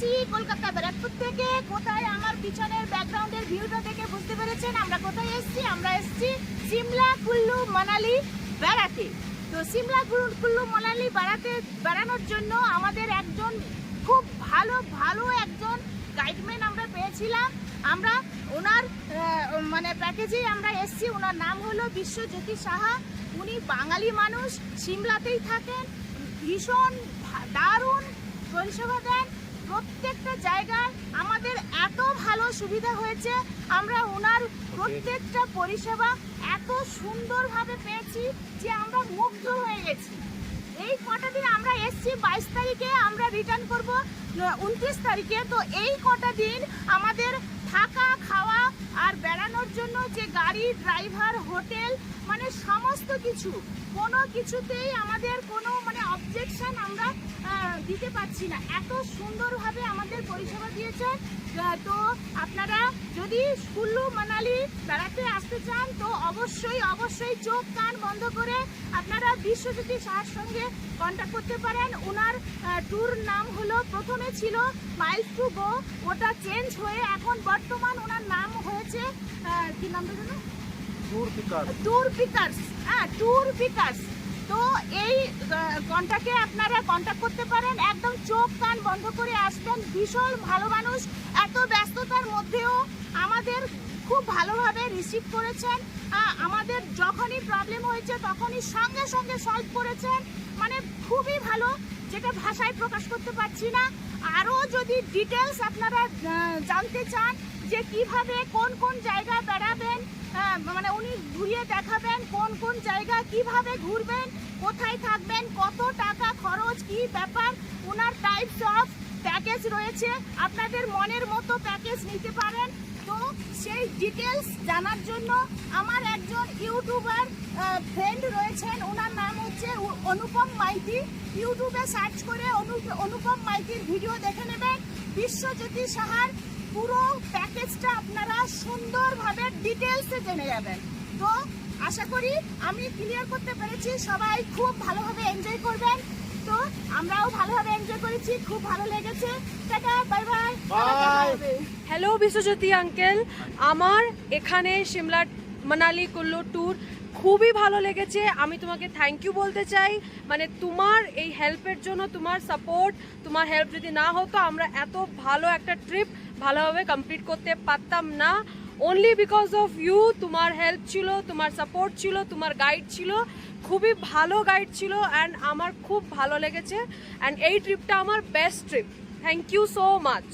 এসেছি কলকাতা ব্যারাকপুর থেকে। কোথায় আমার পিছনের ব্যাকগ্রাউন্ডের ভিউটা দেখে বুঝতে পেরেছেন আমরা কোথায় এসেছি। আমরা এসেছি সিমলা কুল্লু মানালি বেড়াতে। তো সিমলা কুল্লু মানালি বেড়ানোর জন্য আমাদের একজন খুব ভালো একজন গাইডম্যান আমরা পেয়েছিলাম। আমরা ওনার মানে প্যাকেজেই আমরা এসেছি। ওনার নাম হলো বিশ্বজ্যোতি সাহা। উনি বাঙালি মানুষ, সিমলাতেই থাকেন, ভীষণ দারুণ পরিষেবা দেন। প্রত্যেকটা জায়গায় আমাদের এত ভালো সুবিধা হয়েছে, আমরা ওনার প্রত্যেকটা পরিষেবা এত সুন্দরভাবে পেয়েছি যে আমরা মুগ্ধ হয়ে গেছি। এই কটা দিন আমরা এসছি 22 তারিখে, আমরা রিটার্ন করব 29 তারিখে। তো এই কটা দিন আমাদের থাকা খাওয়া আর বেড়ানোর জন্য যে গাড়ি, ড্রাইভার, হোটেল, মানে সমস্ত কিছু, কোনো কিছুতেই আমাদের কোনো মানে অবজেকশন আমরা দিতে পারছি না। এত সুন্দরভাবে আমাদের পরিষেবা দিয়েছে। তো আপনারা যদি কুল্লু মানালি বেড়াতে আসতে চান তো অবশ্যই চোখ কান বন্ধ করে আপনারা বিশ্বজ্যোতি সাহার সঙ্গে কন্ট্যাক্ট করতে পারেন। ওনার ট্যুর নাম হলো, প্রথমে ছিল মাইলস টু গো, ওটা চেঞ্জ হয়ে এখন বর্তমান ওনার নাম হয়েছে কি নাম জানো? Tour pickers. তো এই কন্ট্যাক্টে আপনারা কন্ট্যাক্ট করতে পারেন। একদম চোখ কান বন্ধ করে আসবেন। ভীষণ ভালো মানুষ, এত ব্যস্ততার মধ্যেও আমাদের খুব ভালোভাবে রিসিভ করেছেন। আমাদের যখনই প্রবলেম হয়েছে তখনই সঙ্গে সলভ করেছেন। মানে খুবই ভালো, যেটা ভাষায় প্রকাশ করতে পারছি না। আরও যদি ডিটেলস আপনারা জানতে চান যে কিভাবে কোন জায়গা বেড়াবেন, মানে উনি ঘুরিয়ে দেখাবেন কোন জায়গা, কিভাবে ঘুরবেন, কোথায় থাকবেন, কত টাকা খরচ, কি ব্যাপার, ওনার টাইপস অফ প্যাকেজ রয়েছে। আপনাদের মনের মতো প্যাকেজ নিতে পারেন। তো সেই ডিটেলস জানার জন্য আমার একজন ইউটিউবার ফ্রেন্ড রয়েছেন, ওনার নাম হচ্ছে অনুপম মাইতি। ইউটিউবে সার্চ করে অনুপম মাইতির ভিডিও দেখে নেবেন। বিশ্বজ্যোতি সাহার পুরো প্যাকেজটা আপনারা সুন্দরভাবে ডিটেলসে জেনে যাবেন। তো আশা করি আমি ক্লিয়ার করতে পেরেছি, সবাই খুব ভালোভাবে এনজয় করবেন। তো আমরাও ভালোভাবে এনজয় করেছি, খুব ভালো লেগেছে। Ta-ta, bye bye. Hello Biswajyoti uncle, আমার এখানে সিমলা মানালি কুল্লু ট্যুর খুবই ভালো লেগেছে। আমি তোমাকে থ্যাংক ইউ বলতে চাই। মানে তোমার এই হেল্পের জন্য, তোমার সাপোর্ট, তোমার হেল্প যদি না হতো আমরা এত ভালো একটা ট্রিপ ভালোভাবে কমপ্লিট করতে পারতাম না। অনলি বিকজ অফ ইউ, তোমার হেল্প ছিল, তোমার সাপোর্ট ছিল, তোমার গাইড ছিল, খুবই ভালো গাইড ছিল। অ্যান্ড আমার খুব ভালো লেগেছে। অ্যান্ড এই ট্রিপটা আমার best trip. Thank you so much.